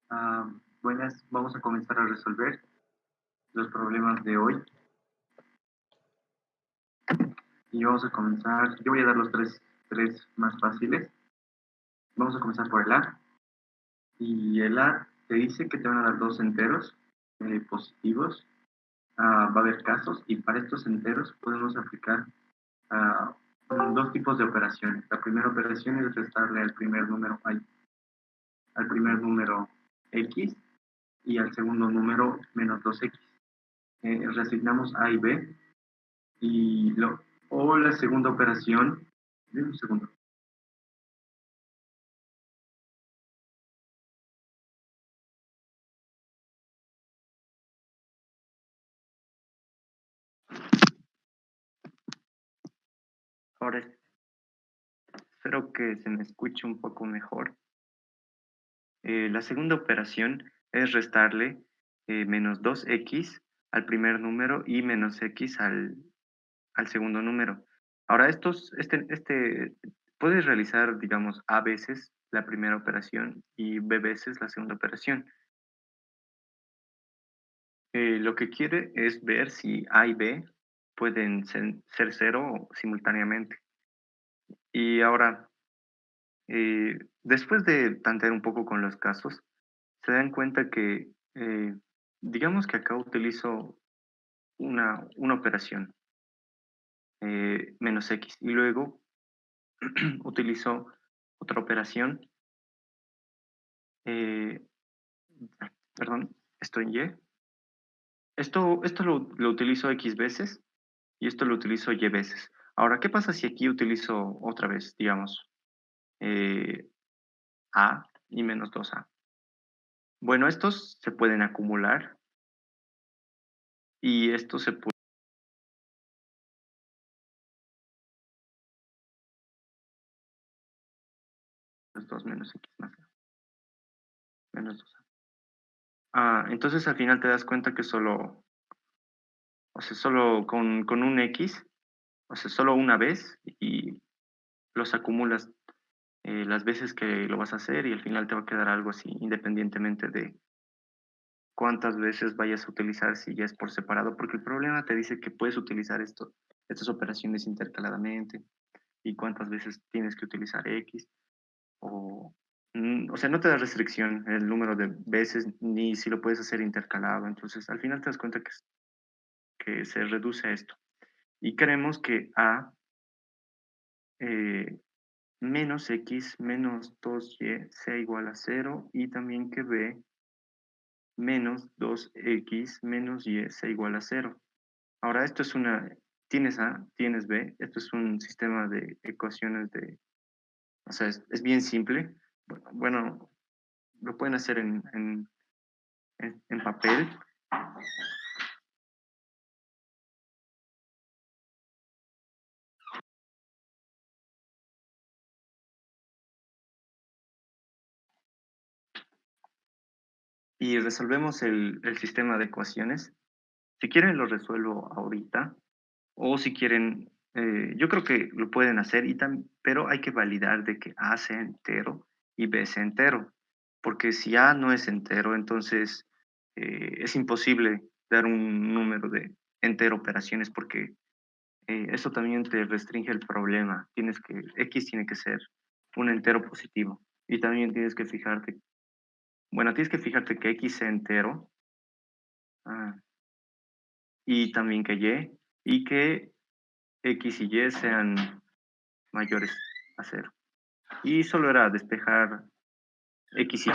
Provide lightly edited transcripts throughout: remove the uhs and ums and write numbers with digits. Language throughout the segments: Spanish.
Ah, buenas, vamos a comenzar a resolver los problemas de hoy y vamos a comenzar, yo voy a dar los tres más fáciles. Vamos a comenzar por el A y el A te dice que te van a dar dos enteros positivos. Va a haber casos y para estos enteros podemos aplicar ah, dos tipos de operaciones. La primera operación es restarle al primer número X y al segundo número menos 2X. Reasignamos A y B y o la segunda operación, un segundo. Ahora espero que se me escuche un poco mejor. La segunda operación es restarle menos 2x al primer número y menos x al segundo número. Ahora, puedes realizar, digamos, a veces la primera operación y b veces la segunda operación. Lo que quiere es ver si a y b pueden ser cero simultáneamente. Y ahora, después de tantear un poco con los casos, se dan cuenta que, digamos que acá utilizo una operación, menos x, y luego utilizo otra operación, eh, perdón, esto en y. Esto lo utilizo x veces y esto lo utilizo y veces. Ahora, ¿qué pasa si aquí utilizo otra vez, digamos, eh, a y menos 2a? Bueno, estos se pueden acumular y estos se pueden menos 2 menos x más a, menos 2a. Entonces al final te das cuenta que solo con un x, o sea, solo una vez y los acumulas las veces que lo vas a hacer y al final te va a quedar algo así, independientemente de cuántas veces vayas a utilizar si ya es por separado, porque el problema te dice que puedes utilizar estas operaciones intercaladamente y cuántas veces tienes que utilizar x o sea, no te da restricción el número de veces ni si lo puedes hacer intercalado. Entonces, al final te das cuenta que se reduce a esto. Y queremos que a eh, menos x menos 2y sea igual a cero y también que b menos 2x menos y sea igual a cero. Ahora, tienes A, tienes B, esto es un sistema de ecuaciones o sea, es bien simple. Bueno, lo pueden hacer en papel. Y resolvemos el sistema de ecuaciones. Si quieren, lo resuelvo ahorita. O si quieren, yo creo que lo pueden hacer, pero hay que validar de que A sea entero y B sea entero. Porque si A no es entero, entonces es imposible dar un número de entero operaciones porque eso también te restringe el problema. X tiene que ser un entero positivo. Y también tienes que fijarte que X sea entero, ah, y también que y que X y Y sean mayores a cero. Y solo era despejar X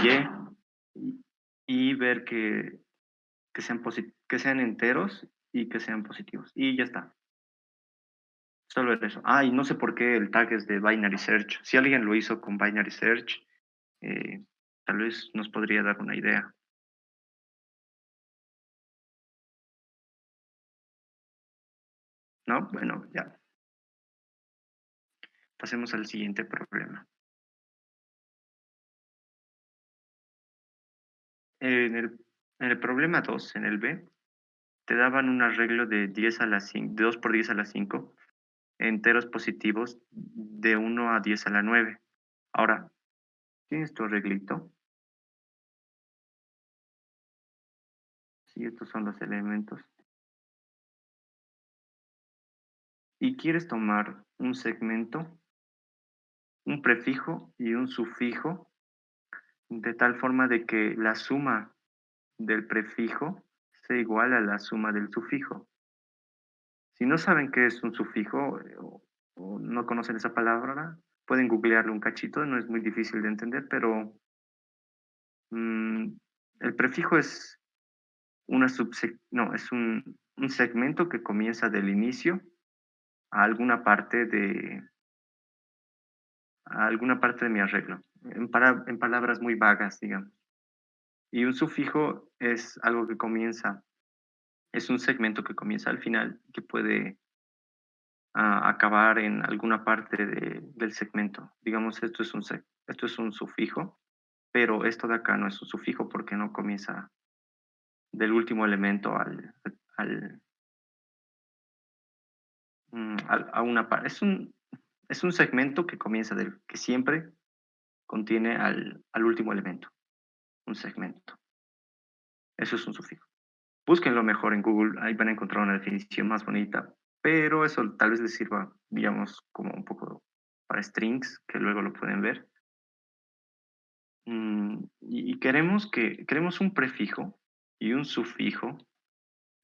y ver que sean enteros y que sean positivos. Y ya está. Solo era eso. Y no sé por qué el tag es de binary search. Si alguien lo hizo con binary search, eh, tal vez nos podría dar una idea. ¿No? Bueno, ya. Pasemos al siguiente problema. En el, en el problema 2 en el B, te daban un arreglo de 10 a la 5, de 2 por 10 a la 5 enteros positivos de 1 a 10 a la 9. Ahora, tienes tu arreglito Sí, estos son los elementos. Y quieres tomar un segmento, un prefijo y un sufijo, de tal forma de que la suma del prefijo sea igual a la suma del sufijo. Si no saben qué es un sufijo o no conocen esa palabra, pueden googlearlo un cachito, no es muy difícil de entender, pero mm, el prefijo es no, es un segmento que comienza del inicio a alguna parte a alguna parte de mi arreglo, en palabras muy vagas, digamos. Y un sufijo es algo que comienza, es un segmento que comienza al final, que puede acabar en alguna parte del segmento. Digamos, esto es un sufijo, pero esto de acá no es un sufijo porque no comienza del último elemento al, a una parte. Es un segmento que comienza que siempre contiene al último elemento, un segmento. Eso es un sufijo. Búsquenlo mejor en Google, ahí van a encontrar una definición más bonita, pero eso tal vez les sirva, digamos, como un poco para strings, que luego lo pueden ver. Y queremos un prefijo y un sufijo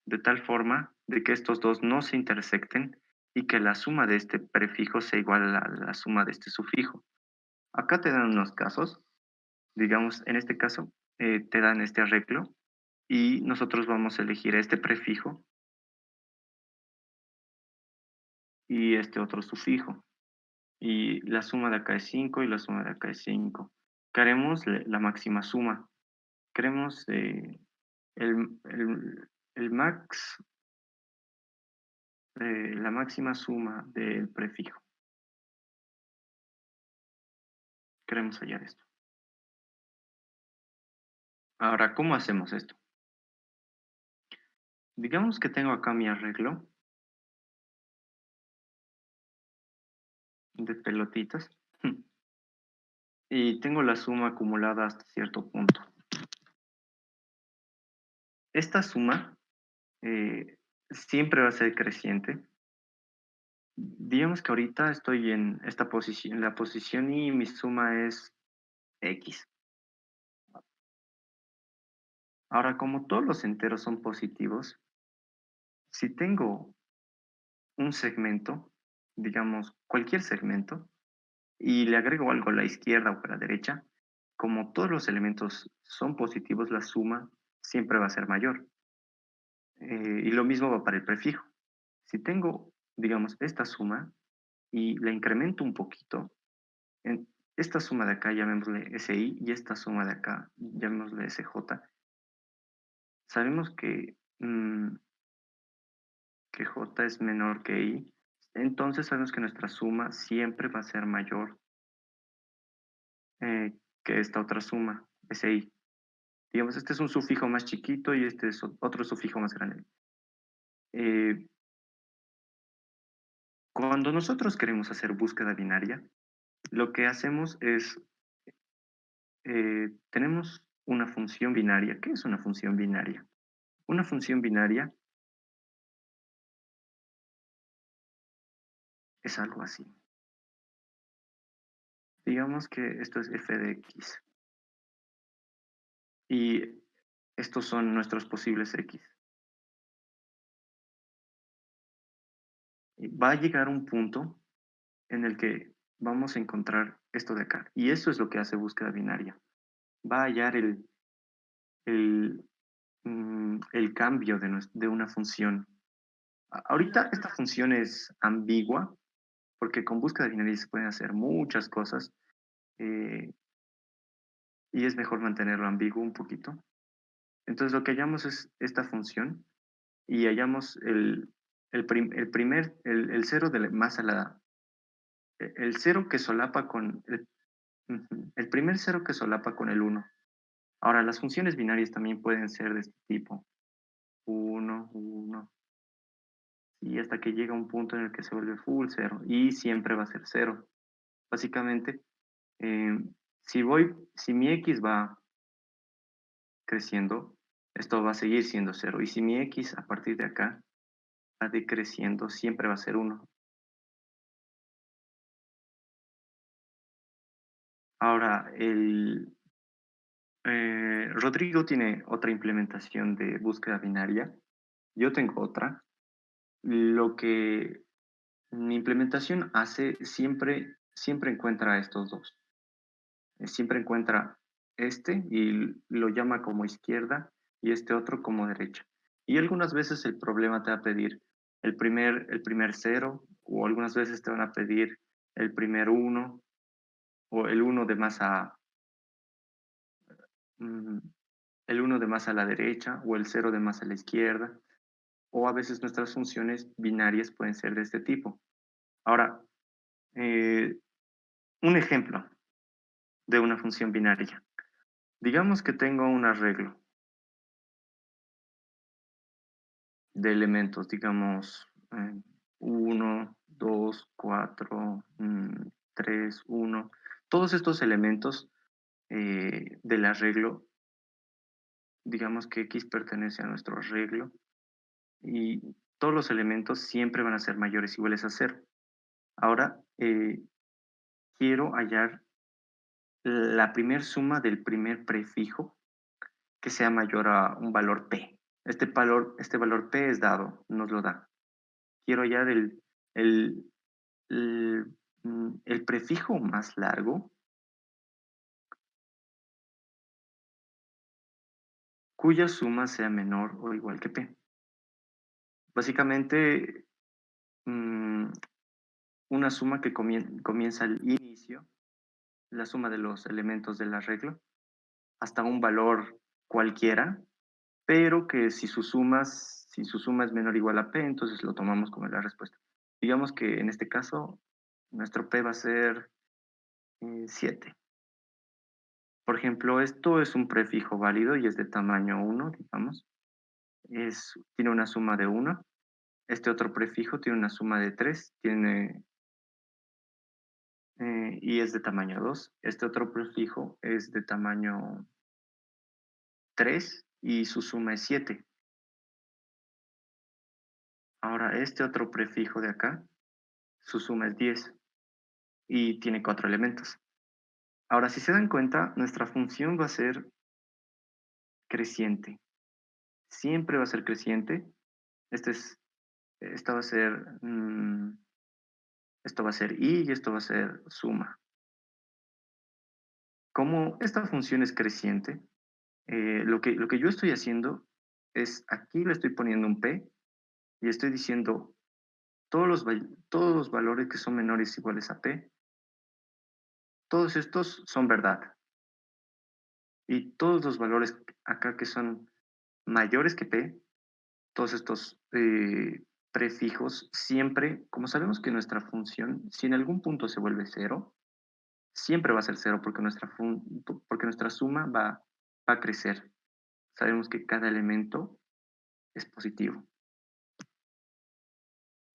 de tal forma de que estos dos no se intersecten y que la suma de este prefijo sea igual a la suma de este sufijo. Acá te dan unos casos, digamos, en este caso, te dan este arreglo y nosotros vamos a elegir este prefijo y este otro sufijo. Y la suma de acá es 5 y la suma de acá es 5. Queremos la máxima suma. Queremos el max, la máxima suma del prefijo. Queremos hallar esto. Ahora, ¿cómo hacemos esto? Digamos que tengo acá mi arreglo de pelotitas y tengo la suma acumulada hasta cierto punto. Esta suma siempre va a ser creciente. Digamos que ahorita estoy en esta posición, en la posición y mi suma es X. Ahora, como todos los enteros son positivos, si tengo un segmento, digamos cualquier segmento, y le agrego algo a la izquierda o a la derecha, como todos los elementos son positivos, la suma siempre va a ser mayor. Y lo mismo va para el prefijo. Si tengo, digamos, esta suma y la incremento un poquito, en esta suma de acá llamémosle SI y esta suma de acá llamémosle SJ, sabemos que J es menor que I, entonces sabemos que nuestra suma siempre va a ser mayor que esta otra suma, SI. Digamos, este es un sufijo más chiquito y este es otro sufijo más grande. Eh, Cuando nosotros queremos hacer búsqueda binaria, lo que hacemos es, tenemos una función binaria. ¿Qué es una función binaria? Una función binaria es algo así. Digamos que esto es f de x y estos son nuestros posibles x. Y va a llegar un punto en el que vamos a encontrar esto de acá. Y eso es lo que hace búsqueda binaria. Va a hallar el, el cambio de una función. Ahorita esta función es ambigua porque con búsqueda binaria se pueden hacer muchas cosas eh, y es mejor mantenerlo ambiguo un poquito. Entonces lo que hallamos es esta función y hallamos el cero más a el cero que solapa con el primer cero que solapa con el uno. Ahora, las funciones binarias también pueden ser de este tipo, uno 1, y hasta que llega un punto en el que se vuelve full cero y siempre va a ser cero. Básicamente, eh, si mi x va creciendo, esto va a seguir siendo cero. Y si mi x a partir de acá va decreciendo, siempre va a ser uno. Ahora, Rodrigo tiene otra implementación de búsqueda binaria. Yo tengo otra. Lo que mi implementación hace siempre encuentra estos dos. Siempre encuentra este y lo llama como izquierda y este otro como derecha. Y algunas veces el problema te va a pedir el primer cero, o algunas veces te van a pedir el primer uno, o mm, el uno de más a la derecha, o el cero de más a la izquierda, o a veces nuestras funciones binarias pueden ser de este tipo. Ahora, eh, un ejemplo de una función binaria. Digamos que tengo un arreglo de elementos, digamos, 1, 2, 4, 3, 1. Todos estos elementos del arreglo, digamos que X pertenece a nuestro arreglo y todos los elementos siempre van a ser mayores o iguales a cero. Ahora, quiero hallar la primer suma del primer prefijo que sea mayor a un valor P. Este valor P es dado, nos lo da. Quiero hallar el, el prefijo más largo cuya suma sea menor o igual que P. Básicamente, mm, una suma que comienza al inicio, la suma de los elementos del arreglo, hasta un valor cualquiera, pero que si su suma es menor o igual a P, entonces lo tomamos como la respuesta. Digamos que en este caso, nuestro P va a ser 7. Por ejemplo, esto es un prefijo válido y es de tamaño 1, digamos. Tiene una suma de 1. Este otro prefijo tiene una suma de 3, y es de tamaño 2. Este otro prefijo es de tamaño 3 y su suma es 7. Ahora, este otro prefijo de acá, su suma es 10 y tiene 4 elementos. Ahora, si se dan cuenta, nuestra función va a ser creciente. Siempre va a ser creciente. Este es, esto va a ser, esto va a ser y esto va a ser suma. Como esta función es creciente, lo que yo estoy haciendo es, aquí le estoy poniendo un P y estoy diciendo todos los valores que son menores o iguales a P, todos estos son verdad. Y todos los valores acá que son mayores que P, todos estos prefijos, siempre, como sabemos que nuestra función, si en algún punto se vuelve cero, siempre va a ser cero porque nuestra suma va a crecer. Sabemos que cada elemento es positivo.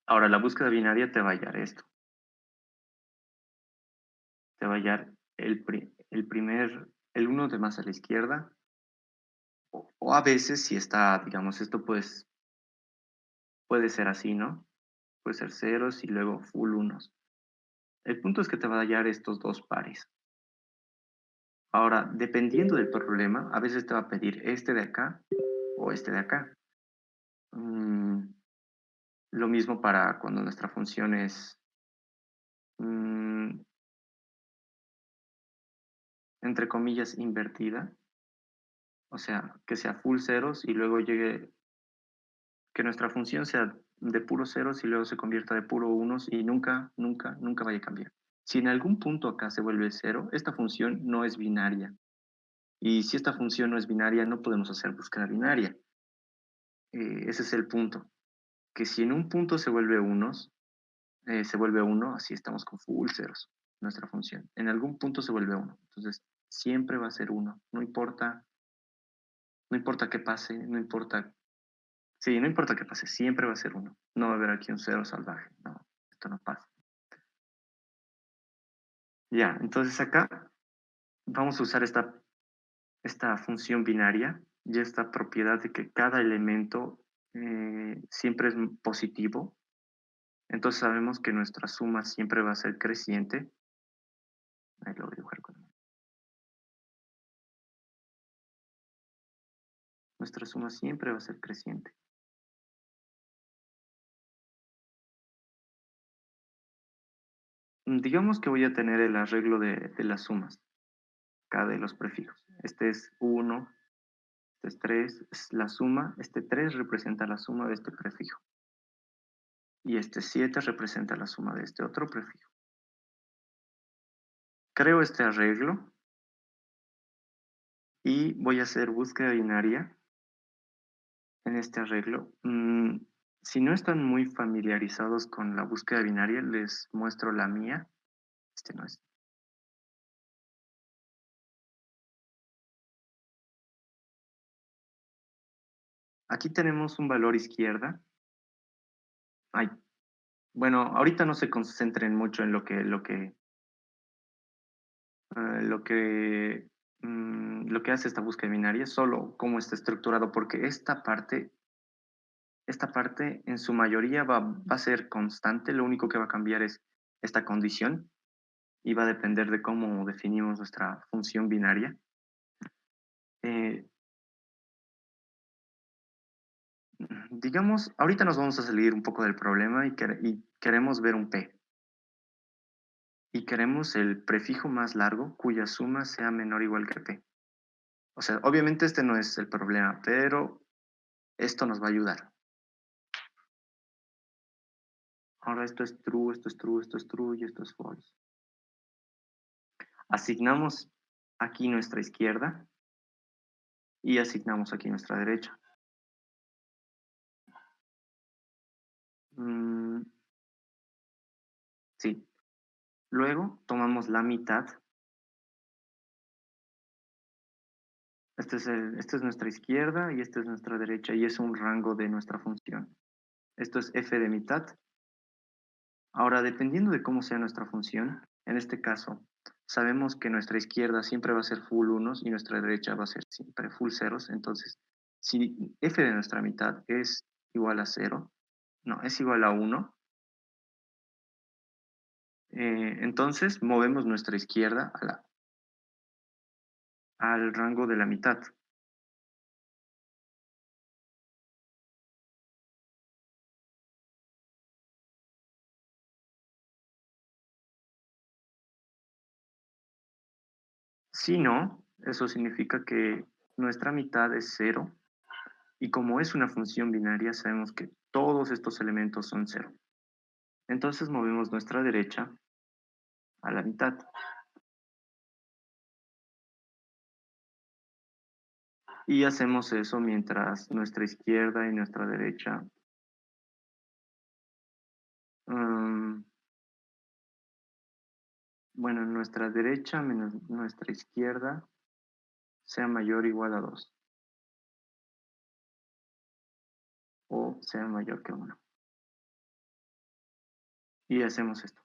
Ahora, la búsqueda binaria te va a hallar esto. Te va a hallar el uno de más a la izquierda, o a veces si está, digamos, esto pues puede ser así, ¿no? Puede ser ceros y luego full unos. El punto es que te va a hallar estos dos pares. Ahora, dependiendo del problema, a veces te va a pedir este de acá o este de acá. Mm, lo mismo para cuando nuestra función es, mm, entre comillas, invertida. O sea, que sea full ceros y luego que nuestra función sea de puros ceros y luego se convierta de puro unos y nunca, nunca, nunca vaya a cambiar. Si en algún punto acá se vuelve cero, esta función no es binaria. Y si esta función no es binaria, no podemos hacer búsqueda binaria. Ese es el punto. Que si en un punto se vuelve uno, así estamos con full ceros, nuestra función. En algún punto se vuelve uno. Entonces, siempre va a ser uno. No importa qué pase, no importa. Sí, no importa qué pase, siempre va a ser uno. No va a haber aquí un cero salvaje. No, esto no pasa. Ya, entonces acá vamos a usar esta función binaria y esta propiedad de que cada elemento siempre es positivo, entonces sabemos que nuestra suma siempre va a ser creciente. Ahí lo voy a dibujar nuestra suma siempre va a ser creciente. Digamos que voy a tener el arreglo de las sumas, cada de los prefijos. Este es 1, este es 3, es la suma. Este 3 representa la suma de este prefijo. Y este 7 representa la suma de este otro prefijo. Creo este arreglo y voy a hacer búsqueda binaria en este arreglo. Si no están muy familiarizados con la búsqueda binaria, les muestro la mía. Este no es. Aquí tenemos un valor izquierda. Ay, bueno, ahorita no se concentren mucho en lo que hace esta búsqueda binaria, solo cómo está estructurado, porque esta parte en su mayoría va a ser constante, lo único que va a cambiar es esta condición y va a depender de cómo definimos nuestra función binaria. Eh, digamos, ahorita nos vamos a salir un poco del problema y queremos ver un P. Y queremos el prefijo más largo cuya suma sea menor o igual que P. O sea, obviamente este no es el problema, pero esto nos va a ayudar. Ahora esto es true, esto es true, esto es true y esto es false. Asignamos aquí nuestra izquierda y asignamos aquí nuestra derecha. Mm, sí. Luego tomamos la mitad. Esta es nuestra izquierda y esta es nuestra derecha y es un rango de nuestra función. Esto es f de mitad. Ahora, dependiendo de cómo sea nuestra función, en este caso, sabemos que nuestra izquierda siempre va a ser full unos y nuestra derecha va a ser siempre full ceros. Entonces, si f de nuestra mitad es igual a 0, no, es igual a 1, entonces movemos nuestra izquierda al rango de la mitad. Si no, eso significa que nuestra mitad es 0 y como es una función binaria, sabemos que todos estos elementos son 0. Entonces movemos nuestra derecha a la mitad. Y hacemos eso mientras nuestra izquierda y nuestra derecha, mm, bueno, nuestra derecha menos nuestra izquierda sea mayor o igual a 2 o sea mayor que 1. Y hacemos esto.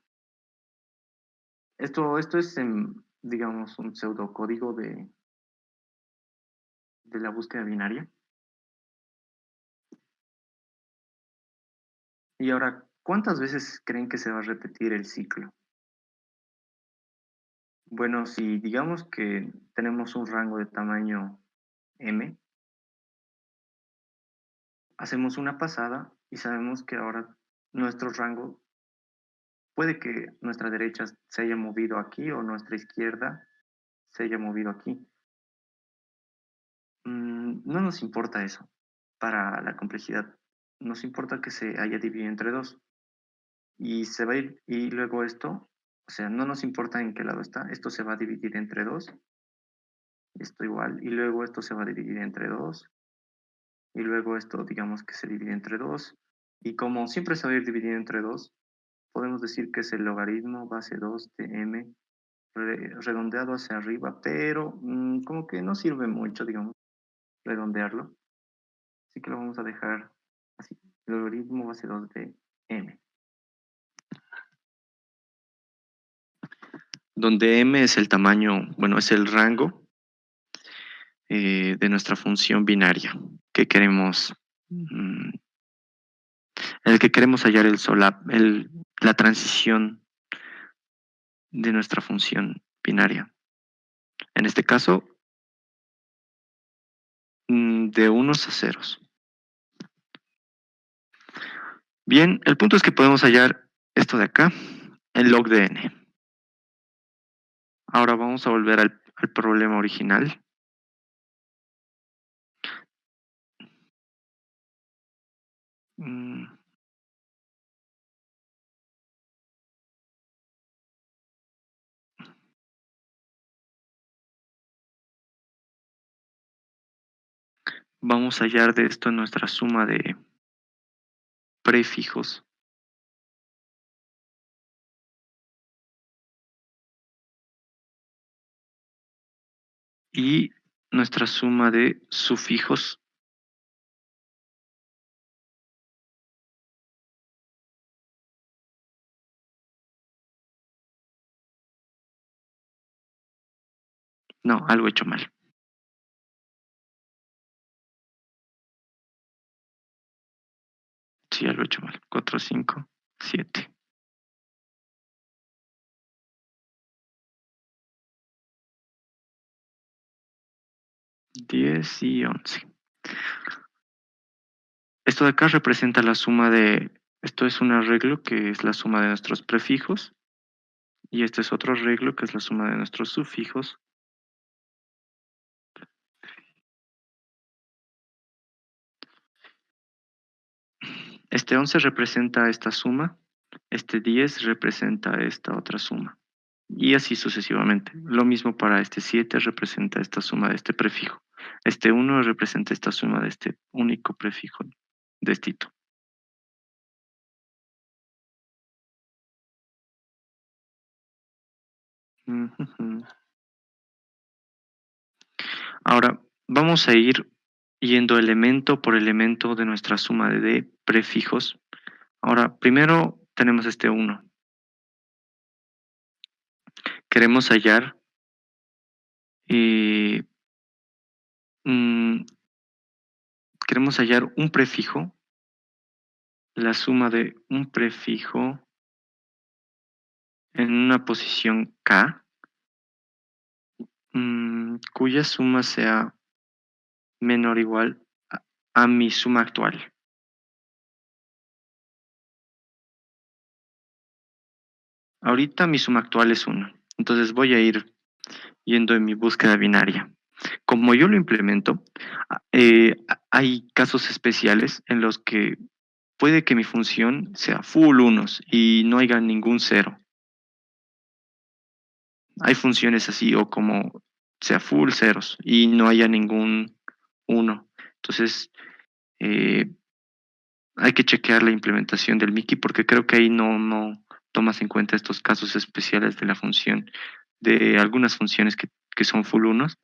Esto es, digamos, un pseudocódigo de la búsqueda binaria. Y ahora, ¿cuántas veces creen que se va a repetir el ciclo? Bueno, si digamos que tenemos un rango de tamaño m, hacemos una pasada y sabemos que ahora nuestro rango puede que nuestra derecha se haya movido aquí o nuestra izquierda se haya movido aquí. No nos importa eso para la complejidad. Nos importa que se haya dividido entre dos. Y se va a ir, y luego esto, o sea, no nos importa en qué lado está, esto se va a dividir entre dos, esto igual, y luego esto se va a dividir entre dos, y luego esto digamos que se divide entre dos, y como siempre se va a ir dividido entre dos, podemos decir que es el logaritmo base 2 de m redondeado hacia arriba, pero como que no sirve mucho, digamos, redondearlo, así que lo vamos a dejar así, el logaritmo base 2 de m, donde m es el tamaño, bueno, es el rango. de nuestra función binaria que queremos, mm, en el que queremos hallar la transición de nuestra función binaria. En este caso, de unos a ceros. Bien, el punto es que podemos hallar esto de acá, el log de n. Ahora vamos a volver al problema original. Mm, Vamos a hallar de esto nuestra suma de prefijos y nuestra suma de sufijos. No, algo hecho mal. Sí, algo hecho mal. 4, 5, 7, 10 y 11. Esto de acá representa la suma de... Esto es un arreglo que es la suma de nuestros prefijos y este es otro arreglo que es la suma de nuestros sufijos. Este 11 representa esta suma, este 10 representa esta otra suma y así sucesivamente. Lo mismo para este 7 representa esta suma de este prefijo. Este 1 representa esta suma de este único prefijo de estito. Ujujú. Ahora, vamos a ir yendo elemento por elemento de nuestra suma de prefijos. Ahora, primero tenemos este 1. Queremos hallar eh, mm, queremos hallar un prefijo, la suma de un prefijo en una posición K, cuya suma sea menor o igual a mi suma actual. Ahorita mi suma actual es 1. Entonces voy a ir yendo en mi búsqueda binaria. Como yo lo implemento, hay casos especiales en los que puede que mi función sea full unos y no haya ningún cero. Hay funciones así o como sea full ceros y no haya ningún uno. Entonces, eh, hay que chequear la implementación del Mickey porque creo que ahí no tomas en cuenta estos casos especiales de la función, de algunas funciones que son full unos.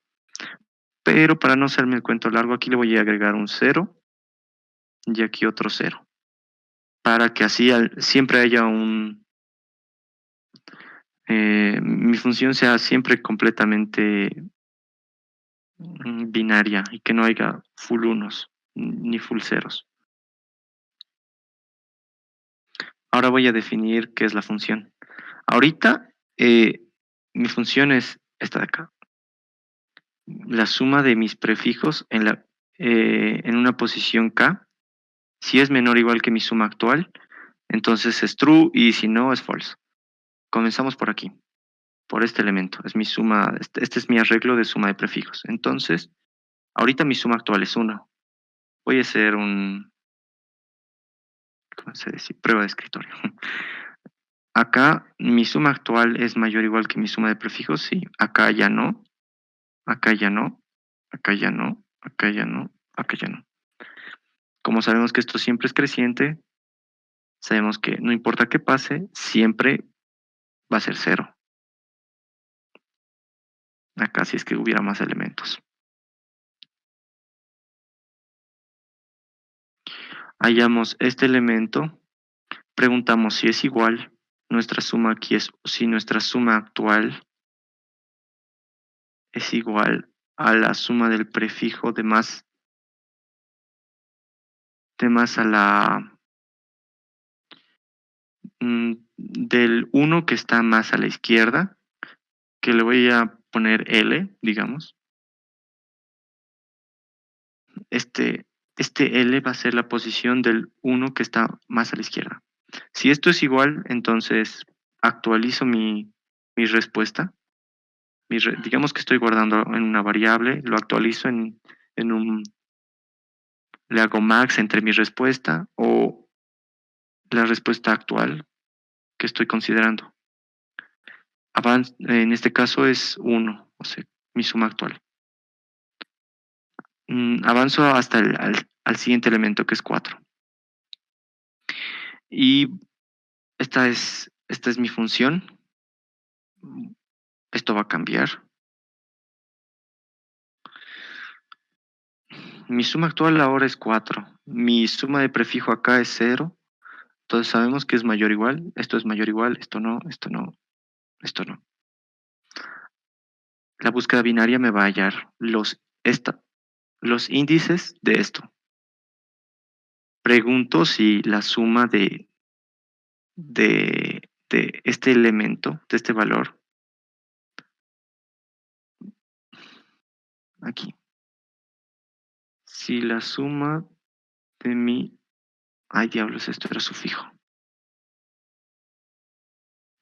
Pero para no hacerme el cuento largo, aquí le voy a agregar un cero y aquí otro cero, para que así siempre haya mi función sea siempre completamente binaria y que no haya full unos ni full ceros. Ahora voy a definir qué es la función. Ahorita mi función es esta de acá, la suma de mis prefijos en una posición K. Si es menor o igual que mi suma actual, entonces es true y si no es false. Comenzamos por aquí, por este elemento. Es mi suma, este es mi arreglo de suma de prefijos. Entonces, ahorita mi suma actual es 1. Voy a hacer ¿cómo se dice? Prueba de escritorio. Acá mi suma actual es mayor o igual que mi suma de prefijos, sí. Acá ya no, acá ya no, acá ya no, acá ya no, acá ya no. Como sabemos que esto siempre es creciente, sabemos que no importa qué pase, siempre va a ser cero. Acá si es que hubiera más elementos. Hallamos este elemento, preguntamos si es igual, nuestra suma aquí es si nuestra suma actual es igual a la suma del prefijo de más a la del uno que está más a la izquierda, que le voy a poner L, digamos. Este, este L va a ser la posición del uno que está más a la izquierda. Si esto es igual, entonces actualizo mi respuesta. Digamos que estoy guardando en una variable, lo actualizo en un, le hago max entre mi respuesta o la respuesta actual que estoy considerando. En este caso es uno, o sea, mi suma actual. Avanzo hasta al siguiente elemento que es 4. Y esta es mi función. Esto va a cambiar. Mi suma actual ahora es 4. Mi suma de prefijo acá es 0. Entonces sabemos que es mayor o igual. Esto es mayor o igual. Esto no, esto no, esto no. La búsqueda binaria me va a hallar los índices de esto. Pregunto si la suma de este elemento, de este valor, aquí. Si la suma de mi... Ay, diablos, esto era sufijo.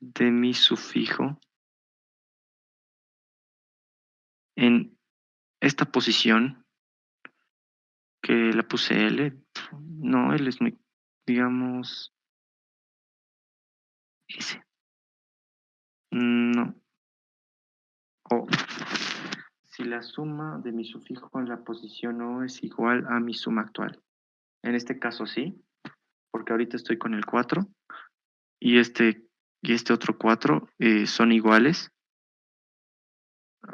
De mi sufijo en esta posición que la puse L. No, L es muy, digamos, S. No. O si la suma de mi sufijo en la posición O es igual a mi suma actual. En este caso sí, porque ahorita estoy con el 4 y este otro 4 son iguales.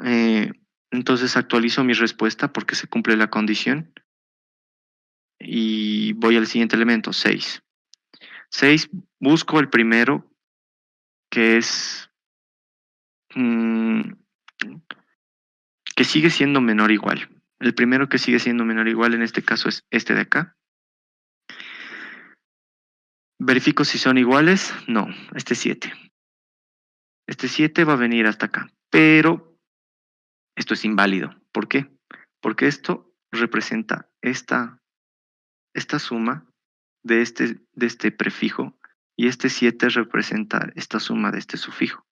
Eh, entonces actualizo mi respuesta porque se cumple la condición y voy al siguiente elemento, 6. 6, busco el primero que es mm, que sigue siendo menor o igual. El primero que sigue siendo menor o igual en este caso es este de acá. Verifico si son iguales. No, este 7. Este 7 va a venir hasta acá. Pero esto es inválido. ¿Por qué? Porque esto representa esta suma de este prefijo y este 7 representa esta suma de este sufijo.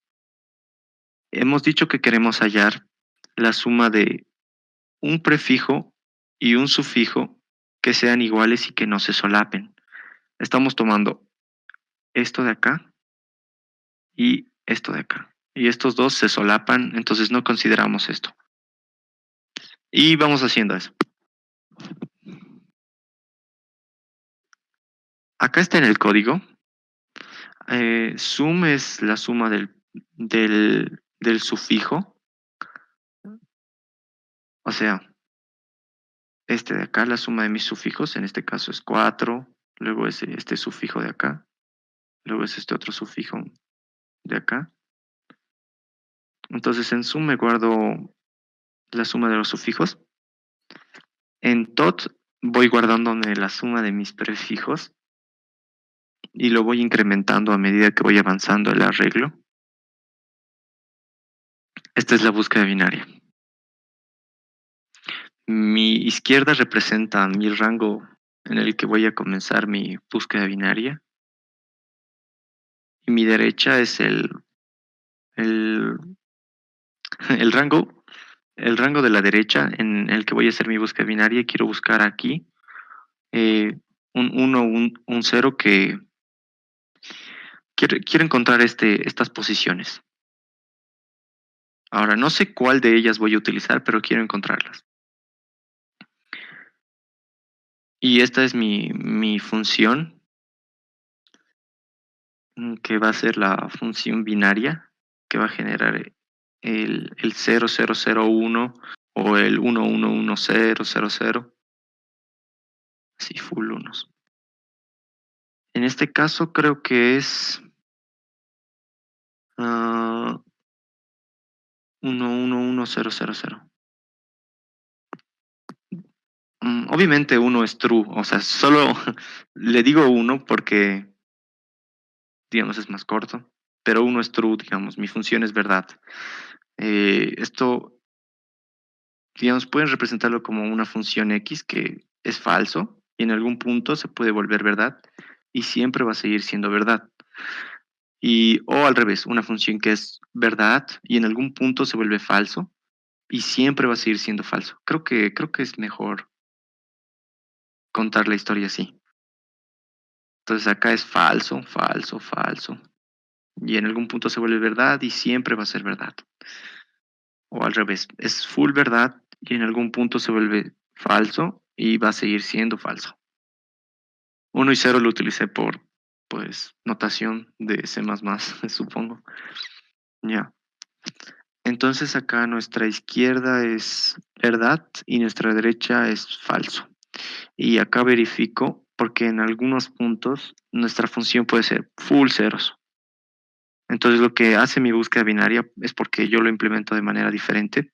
Hemos dicho que queremos hallar la suma de un prefijo y un sufijo que sean iguales y que no se solapen. Estamos tomando esto de acá y esto de acá. Y estos dos se solapan, entonces no consideramos esto. Y vamos haciendo eso. Acá está en el código. Sum es la suma del sufijo. O sea, este de acá, la suma de mis sufijos, en este caso es 4. Luego es este sufijo de acá. Luego es este otro sufijo de acá. Entonces en sum me guardo la suma de los sufijos. En tot voy guardándome la suma de mis prefijos y lo voy incrementando a medida que voy avanzando el arreglo. Esta es la búsqueda binaria. Mi izquierda representa mi rango en el que voy a comenzar mi búsqueda binaria y mi derecha es el, el rango, el rango de la derecha en el que voy a hacer mi búsqueda binaria. Quiero buscar aquí un 1, un 0 que quiero encontrar estas posiciones. Ahora, no sé cuál de ellas voy a utilizar, pero quiero encontrarlas. Y esta es mi función, que va a ser la función binaria, que va a generar el 0001 o el 111000, así full unos. En este caso creo que es 111000. obviamente uno es true, o sea, solo le digo uno porque, digamos, es más corto, pero uno es true, digamos, mi función es verdad. Esto, digamos, pueden representarlo como una función X que es falso y en algún punto se puede volver verdad y siempre va a seguir siendo verdad. Y, o al revés, una función que es verdad y en algún punto se vuelve falso y siempre va a seguir siendo falso. Creo que es mejor contar la historia así. Entonces acá es falso, falso, falso. Y en algún punto se vuelve verdad y siempre va a ser verdad. O al revés, es full verdad y en algún punto se vuelve falso y va a seguir siendo falso. Uno y cero lo utilicé por, pues, notación de C++, supongo. Ya. Entonces acá a nuestra izquierda es verdad y nuestra derecha es falso. Y acá verifico porque en algunos puntos nuestra función puede ser full ceros. Entonces lo que hace mi búsqueda binaria es porque yo lo implemento de manera diferente.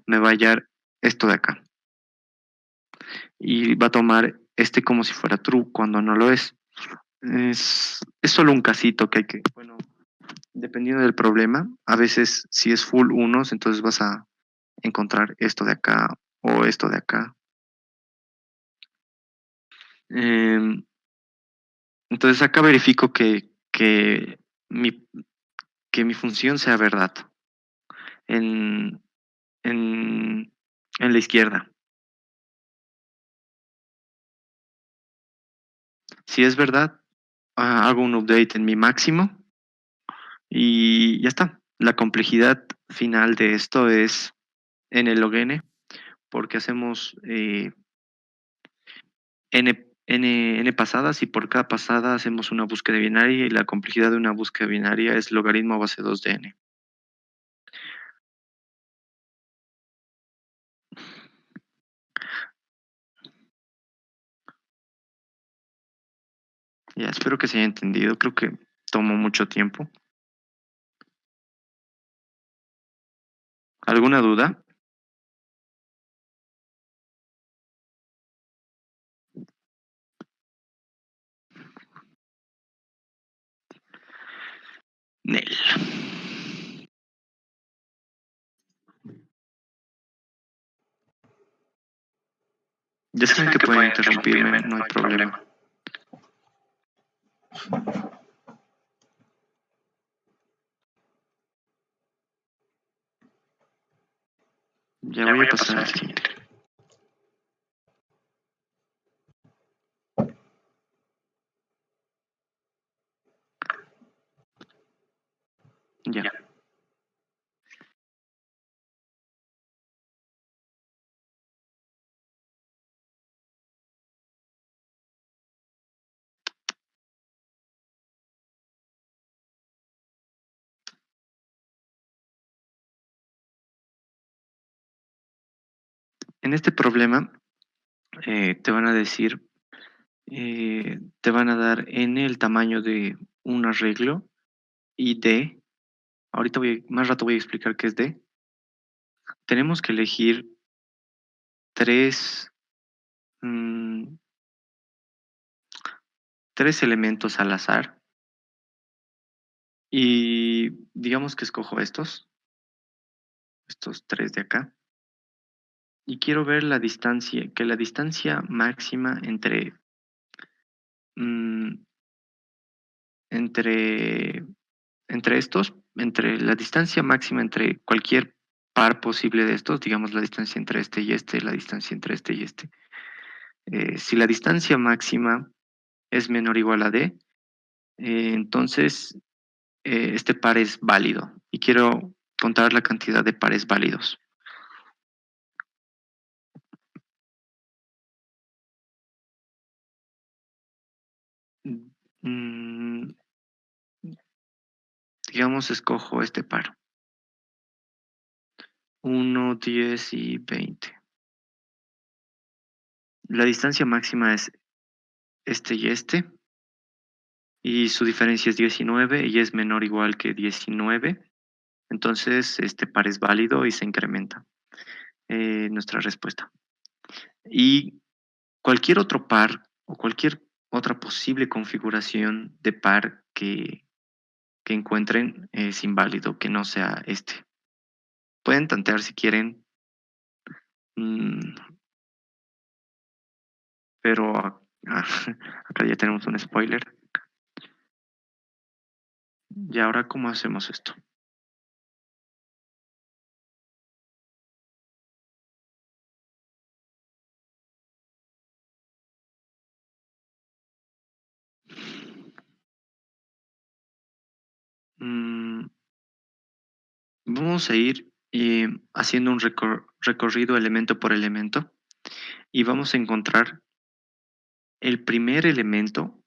Me va a hallar esto de acá. Y va a tomar este como si fuera true cuando no lo es. Es solo un casito que hay que, bueno, dependiendo del problema, a veces si es full unos, entonces vas a encontrar esto de acá o esto de acá. Em, entonces acá verifico mi, que mi función sea verdad en, en, en la izquierda. Si es verdad, hago un update en mi máximo y ya está. La complejidad final de esto es en el log n, porque hacemos n pasadas y por cada pasada hacemos una búsqueda binaria y la complejidad de una búsqueda binaria es logaritmo base 2 de n. Ya, espero que se haya entendido. Creo que tomó mucho tiempo. ¿Alguna duda? Nel. Ya saben que pueden interrumpirme, no hay problema. Ya voy a pasar al siguiente. Ya. En este problema te van a decir, te van a dar n el tamaño de un arreglo y d, ahorita más rato voy a explicar qué es d. Tenemos que elegir tres, mm, tres elementos al azar y digamos que escojo estos tres de acá. Y quiero ver la distancia, que la distancia máxima mm, entre, entre la distancia máxima entre cualquier par posible de estos, digamos la distancia entre este y este, la distancia entre este y este. Si la distancia máxima es menor o igual a d, entonces este par es válido y quiero contar la cantidad de pares válidos. Mm, digamos, escojo este par. 1, 10 y 20. La distancia máxima es este y su diferencia es 19 y es menor o igual que 19. Entonces, este par es válido y se incrementa nuestra respuesta. Y Cualquier otro par o cualquier otra posible configuración de par que encuentren es inválido, que no sea este. Pueden tantear si quieren, mm, pero acá ya tenemos un spoiler. ¿Y ahora cómo hacemos esto? Mm, Vamos a ir haciendo un recorrido elemento por elemento y vamos a encontrar el primer elemento.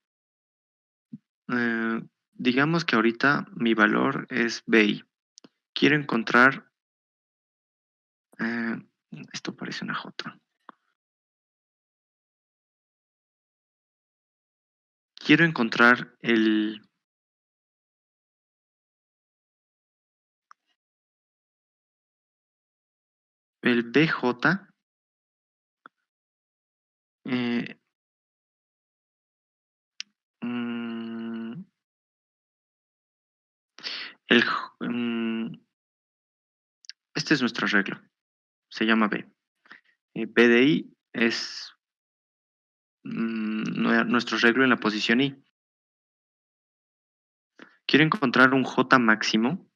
eh, digamos que ahorita mi valor es BI. Quiero encontrar, eh, esto parece una J. Quiero encontrar el BJ, eh, mm, este es nuestro arreglo, se llama B. BDI es nuestro arreglo en la posición I. Quiero encontrar un J máximo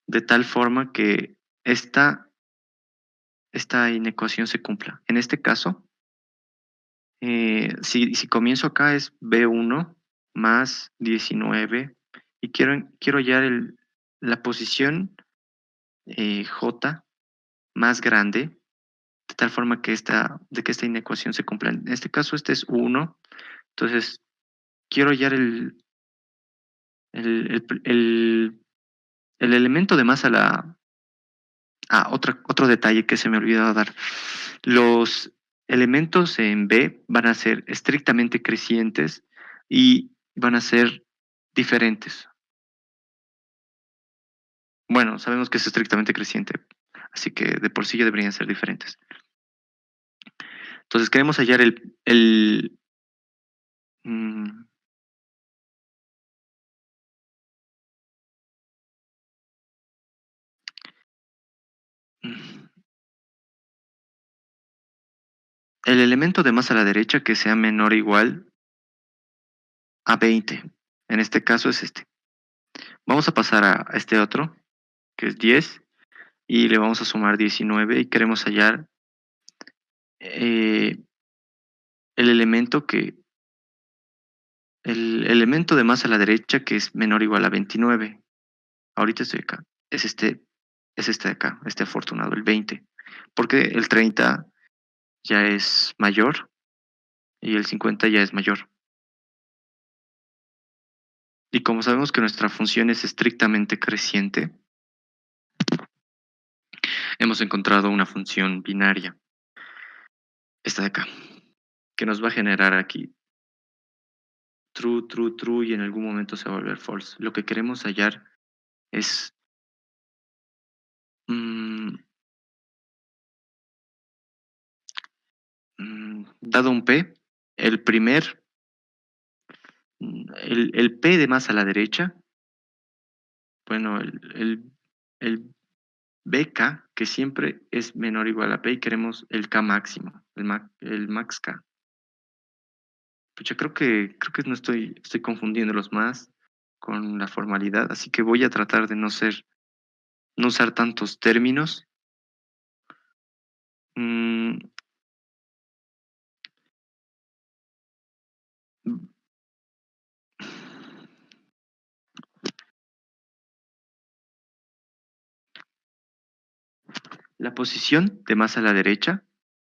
de tal forma que esta inecuación se cumpla. En este caso, si comienzo acá es B1 más 19 y quiero hallar la posición J más grande de tal forma que esta inecuación se cumpla. En este caso, este es 1, entonces quiero hallar el, el- el- el elemento de más a la. Otro detalle que se me olvidó dar. Los elementos en B van a ser estrictamente crecientes y van a ser diferentes. Bueno, sabemos que es estrictamente creciente, así que de por sí ya deberían ser diferentes. Entonces queremos hallar mm, mm, el elemento de más a la derecha que sea menor o igual a 20. En este caso es este. Vamos a pasar a este otro, que es 10, y le vamos a sumar 19 y queremos hallar eh, el elemento el elemento de más a la derecha que es menor o igual a 29. Ahorita estoy acá. Es este de acá, este afortunado, el 20. Porque el 30 ya es mayor y el 50 ya es mayor. Y como sabemos que nuestra función es estrictamente creciente, hemos encontrado una función binaria, esta de acá, que nos va a generar aquí true, true, true y en algún momento se va a volver false. Lo que queremos hallar es, mm, dado un P, el primer, el P de más a la derecha, bueno, el BK, que siempre es menor o igual a P, y queremos el K máximo, el max K. Pucha, creo que no estoy confundiéndolos más con la formalidad, así que voy a tratar de no usar tantos términos. Mm, la posición de más a la derecha,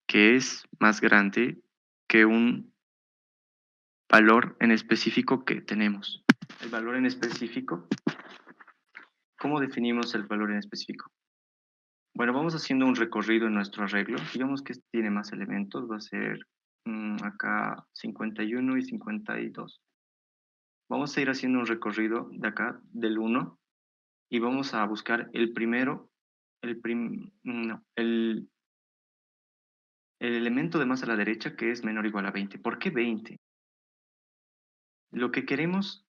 que es más grande que un valor en específico que tenemos. El valor en específico, ¿cómo definimos el valor en específico? Bueno, vamos haciendo un recorrido en nuestro arreglo. Digamos que este tiene más elementos, va a ser acá 51 y 52. Vamos a ir haciendo un recorrido de acá, del 1, y vamos a buscar el primero, no, el elemento de más a la derecha que es menor o igual a 20. ¿Por qué 20? Lo que queremos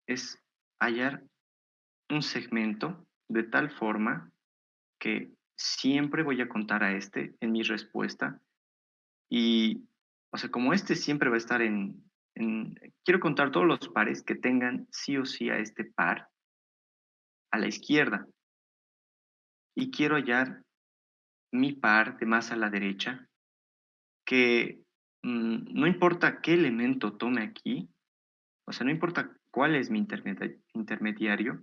es hallar un segmento de tal forma que siempre voy a contar a este en mi respuesta y, o sea, como este siempre va a estar quiero contar todos los pares que tengan sí o sí a este par a la izquierda y quiero hallar mi par de más a la derecha que no importa qué elemento tome aquí, o sea, no importa cuál es mi intermediario,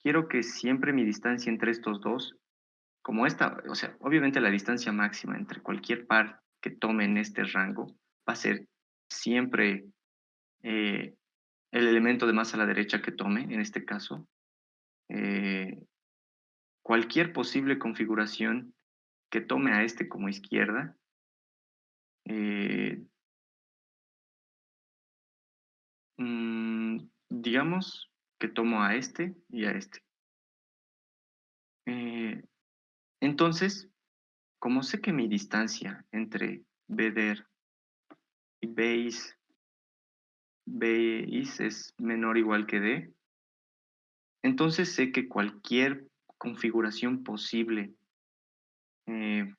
quiero que siempre mi distancia entre estos dos, como esta, o sea, obviamente la distancia máxima entre cualquier par que tome en este rango va a ser siempre eh, el elemento de más a la derecha que tome, en este caso. Eh, Cualquier posible configuración que tome a este como izquierda, eh, digamos que tomo a este y a este. Eh, entonces, como sé que mi distancia entre BDER y base es menor o igual que D, entonces sé que cualquier configuración posible eh,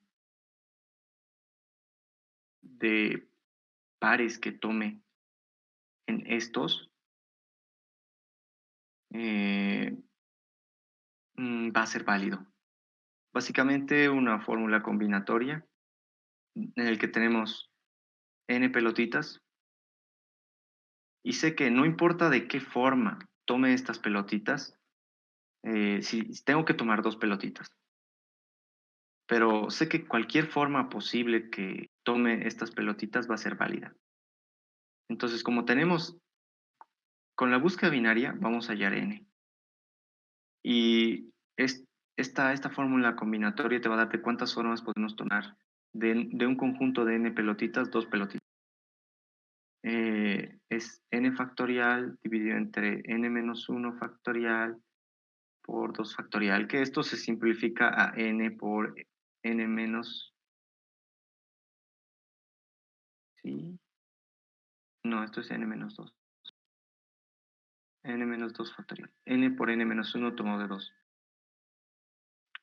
de pares que tome en estos eh, va a ser válido. Básicamente una fórmula combinatoria en el que tenemos n pelotitas y sé que no importa de qué forma tome estas pelotitas, si tengo que tomar dos pelotitas, pero sé que cualquier forma posible que tome estas pelotitas va a ser válida. Entonces, como tenemos, con la búsqueda binaria vamos a hallar n. Y esta fórmula combinatoria te va a dar de cuántas formas podemos tomar de un conjunto de n pelotitas, dos pelotitas. Es n factorial dividido entre n menos 1 factorial por 2 factorial, que esto se simplifica a n por n menos, ¿sí? No, esto es n menos 2. N menos 2 factorial. N por n menos 1 tomado de 2.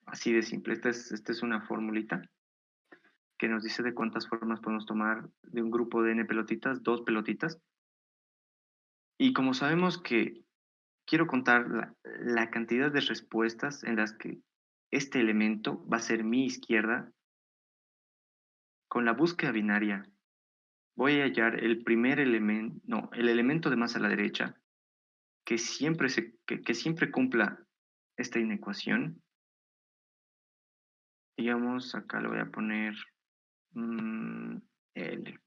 Así de simple. Esta es una formulita que nos dice de cuántas formas podemos tomar de un grupo de n pelotitas, dos pelotitas. Y como sabemos que quiero contar la cantidad de respuestas en las que este elemento va a ser mi izquierda, con la búsqueda binaria voy a hallar el primer elemento, no, el elemento de más a la derecha que siempre cumpla esta inecuación. Digamos, acá le voy a poner mm, L.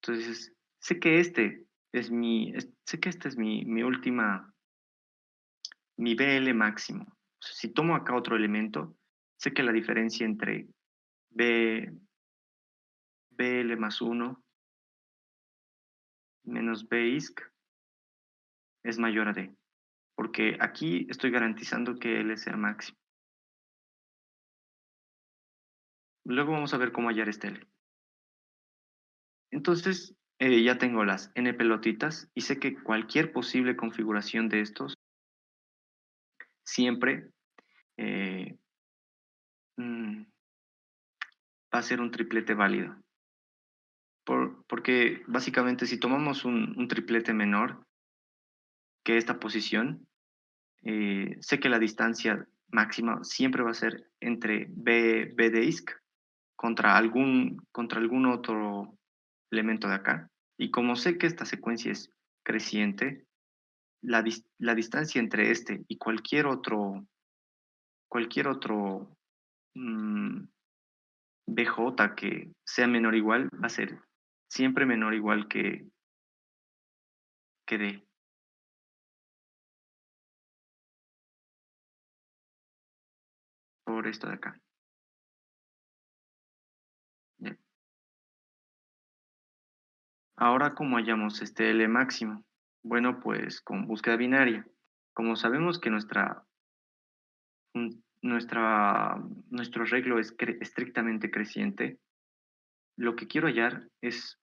Entonces, sé que sé que esta es mi última, mi BL máximo. O sea, si tomo acá otro elemento, sé que la diferencia entre B, BL más uno menos BISC es mayor a D. Porque aquí estoy garantizando que L es el máximo. Luego vamos a ver cómo hallar este L. Entonces, ya tengo las N pelotitas y sé que cualquier posible configuración de estos siempre eh, mm, va a ser un triplete válido. Porque básicamente si tomamos un triplete menor que esta posición, sé que la distancia máxima siempre va a ser entre B de ISC contra algún otro elemento de acá. Y como sé que esta secuencia es creciente, la distancia entre este y cualquier otro mm, BJ que sea menor o igual va a ser siempre menor o igual que D, por esto de acá. Bien. Ahora, ¿cómo hallamos este L máximo? Bueno, pues con búsqueda binaria. Como sabemos que nuestra, nuestro arreglo es estrictamente creciente, lo que quiero hallar es,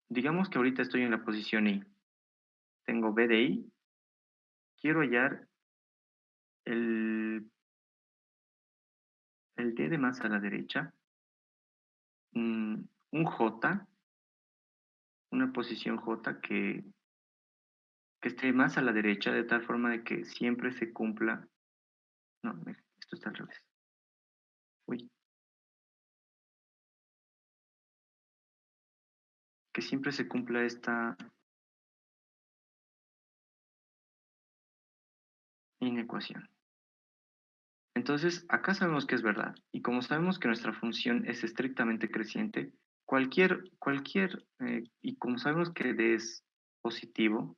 digamos que ahorita estoy en la posición I, tengo B de I, quiero hallar el, el D de más a la derecha, un J, una posición J que esté más a la derecha, de tal forma de que siempre se cumpla, no, esto está al revés, uy, que siempre se cumpla esta inecuación. Entonces, acá sabemos que es verdad, y como sabemos que nuestra función es estrictamente creciente, y como sabemos que D es positivo,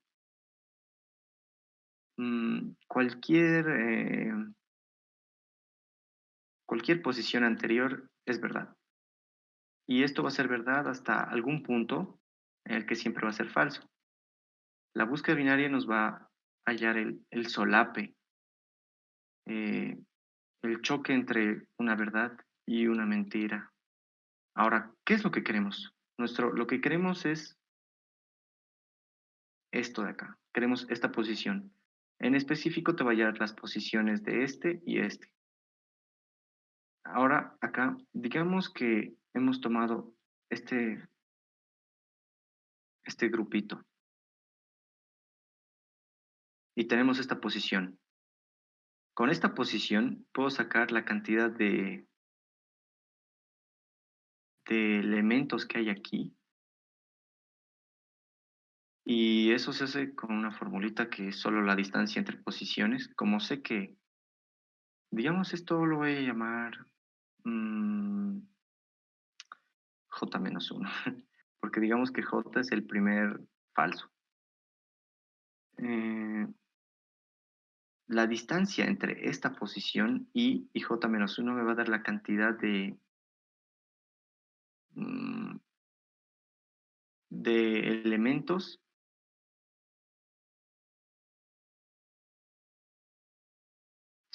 cualquier posición anterior es verdad. Y esto va a ser verdad hasta algún punto en el que siempre va a ser falso. La búsqueda binaria nos va a hallar el solape, eh, el choque entre una verdad y una mentira. Ahora, ¿qué es lo que queremos? Lo que queremos es esto de acá. Queremos esta posición. En específico te va a hallar las posiciones de este y este. Ahora, acá, digamos que hemos tomado este grupito y tenemos esta posición. Con esta posición puedo sacar la cantidad de elementos que hay aquí y eso se hace con una formulita que es solo la distancia entre posiciones. Como sé que, digamos, esto lo voy a llamar mm, J-1, porque digamos que J es el primer falso. Eh, la distancia entre esta posición y J-1 me va a dar la cantidad mm, de elementos.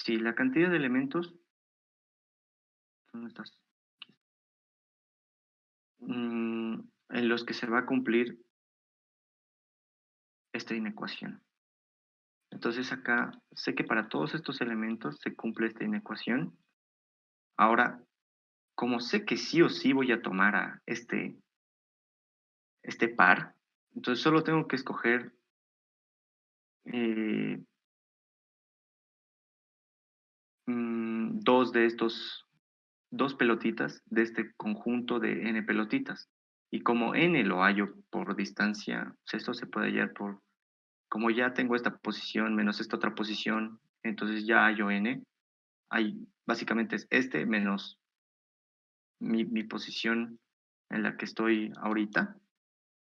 Sí, la cantidad de elementos, ¿dónde estás? En los que se va a cumplir esta inecuación. Entonces acá sé que para todos estos elementos se cumple esta inecuación. Ahora, como sé que sí o sí voy a tomar a este par, entonces solo tengo que escoger eh, dos de dos pelotitas de este conjunto de n pelotitas. Y como n lo hallo por distancia, pues esto se puede hallar como ya tengo esta posición menos esta otra posición, entonces ya hallo n. Básicamente es este menos mi posición en la que estoy ahorita.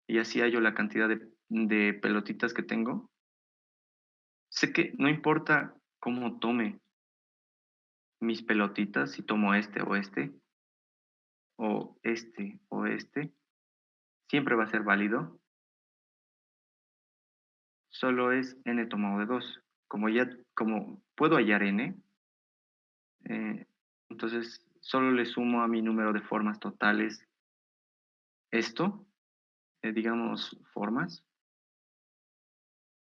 Y así hallo la cantidad de pelotitas que tengo. Sé que no importa cómo tome mis pelotitas, si tomo o este, siempre va a ser válido. Solo es n tomado de 2. Como puedo hallar n, eh, entonces solo le sumo a mi número de formas totales esto, digamos formas,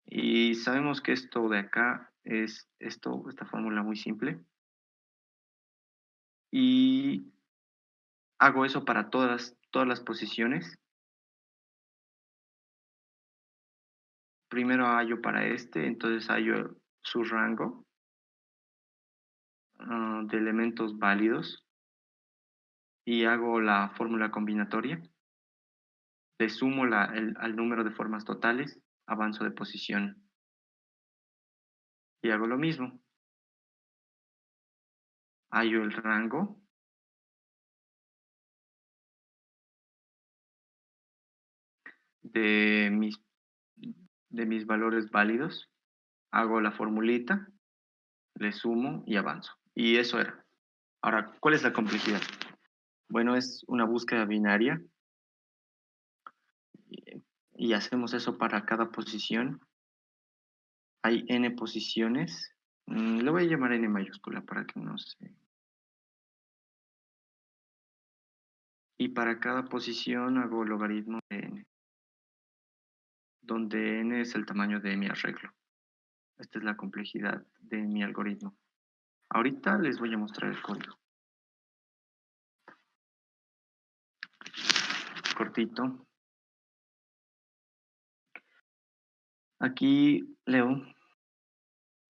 y sabemos que esto de acá es esta fórmula muy simple, y hago eso para todas las posiciones. Primero hallo para este, entonces hallo su rango de elementos válidos y hago la fórmula combinatoria. Le sumo al número de formas totales, avanzo de posición y hago lo mismo. Hallo el rango de mis valores válidos, hago la formulita, le sumo y avanzo. Y eso era. Ahora, ¿cuál es la complejidad? Bueno, es una búsqueda binaria y, y hacemos eso para cada posición. Hay n posiciones Le voy a llamar n mayúscula para que no se... Y para cada posición hago logaritmo de n, donde n es el tamaño de mi arreglo. Esta es la complejidad de mi algoritmo. Ahorita les voy a mostrar el código. Cortito. Aquí leo.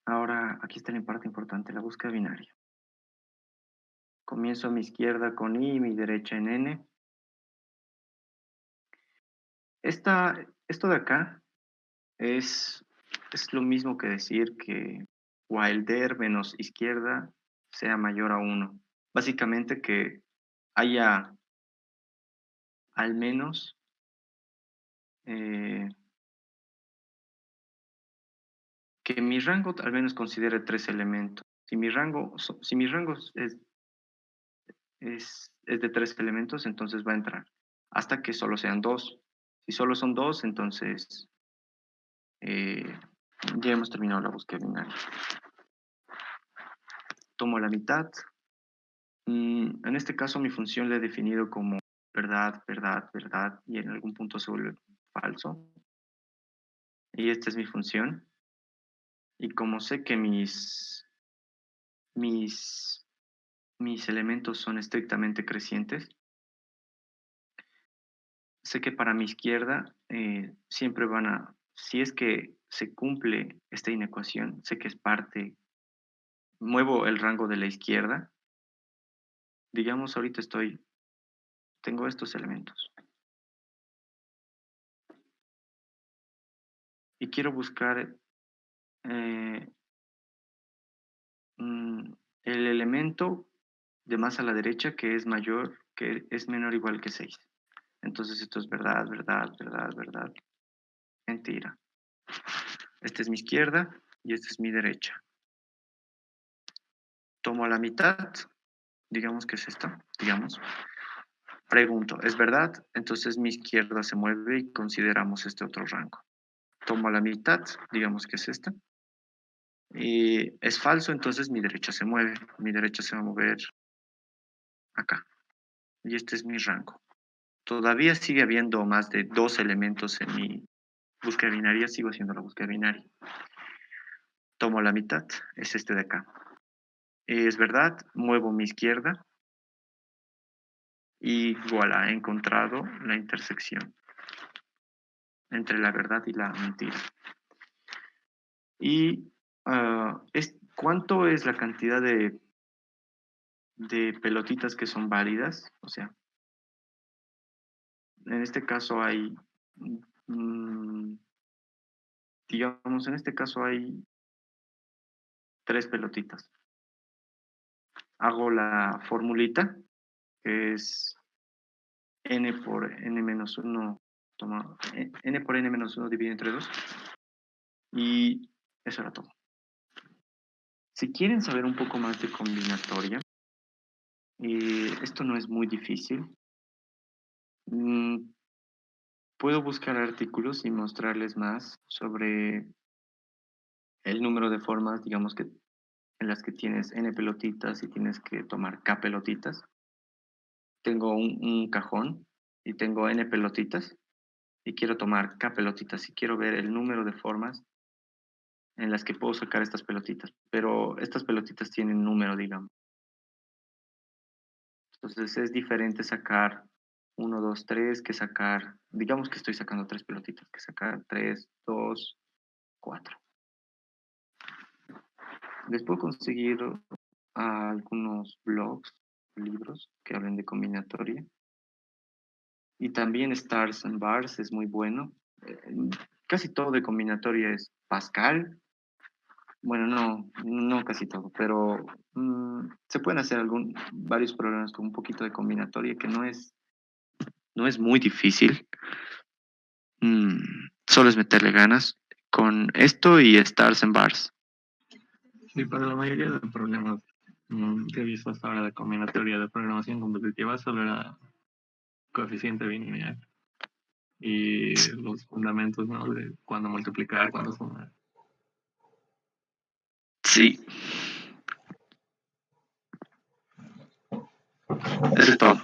Ahora, aquí está la parte importante, la búsqueda binaria. Comienzo a mi izquierda con i y mi derecha en n. Esto de acá es lo mismo que decir que while der menos izquierda sea mayor a 1. Básicamente que haya al menos eh, que mi rango al menos considere 3 elementos. Si mi rango es de 3 elementos, entonces va a entrar hasta que solo sean 2. Si solo son 2, entonces eh, ya hemos terminado la búsqueda binaria. Tomo la mitad. En este caso mi función la he definido como verdad, verdad, verdad, y en algún punto se vuelve falso. Y esta es mi función. Y como sé que mis, mis elementos son estrictamente crecientes, sé que para mi izquierda siempre van a, si es que se cumple esta inecuación, sé que es parte, muevo el rango de la izquierda. Digamos, ahorita tengo estos elementos. Y quiero buscar eh, mm, el elemento de más a la derecha que es mayor, que es menor o igual que 6. Entonces esto es verdad, verdad, verdad, verdad. Mentira. Esta es mi izquierda y esta es mi derecha. Tomo la mitad, digamos que es esta, digamos. Pregunto, ¿es verdad? Entonces mi izquierda se mueve y consideramos este otro rango. Tomo la mitad, digamos que es esta. Y es falso, entonces mi derecha se mueve. Mi derecha se va a mover acá. Y este es mi rango. Todavía sigue habiendo más de 2 elementos en mi búsqueda binaria, sigo haciendo la búsqueda binaria. Tomo la mitad, es este de acá. Es verdad, muevo mi izquierda y voilà, he encontrado la intersección entre la verdad y la mentira. Y ¿cuánto es la cantidad de pelotitas que son válidas? O sea, en este caso hay, mm, digamos, en este caso hay 3 pelotitas. Hago la formulita, que es n por n menos 1, n por n menos 1 dividido entre 2. Y eso era todo. Si quieren saber un poco más de combinatoria, esto no es muy difícil. Mm, Puedo buscar artículos y mostrarles más sobre el número de formas, digamos que en las que tienes n pelotitas y tienes que tomar k pelotitas. Tengo un cajón y tengo n pelotitas y quiero tomar k pelotitas y quiero ver el número de formas en las que puedo sacar estas pelotitas, pero estas pelotitas tienen número, digamos. Entonces es diferente sacar 1, 2, 3 que sacar, digamos que estoy sacando 3 pelotitas, que sacar 3, 2, 4. Les puedo conseguir algunos blogs, libros que hablen de combinatoria. Y también Stars and Bars es muy bueno. Eh, Casi todo de combinatoria es Pascal. Bueno, no casi todo, pero se pueden hacer varios programas con un poquito de combinatoria que no es muy difícil. Solo es meterle ganas con esto y Stars and Bars. Sí, para la mayoría de problemas que he visto hasta ahora de combinatoria de programación competitiva solo era coeficiente binomial y los fundamentos, ¿no? De cuándo multiplicar, cuándo sumar. Sí. Eso es todo.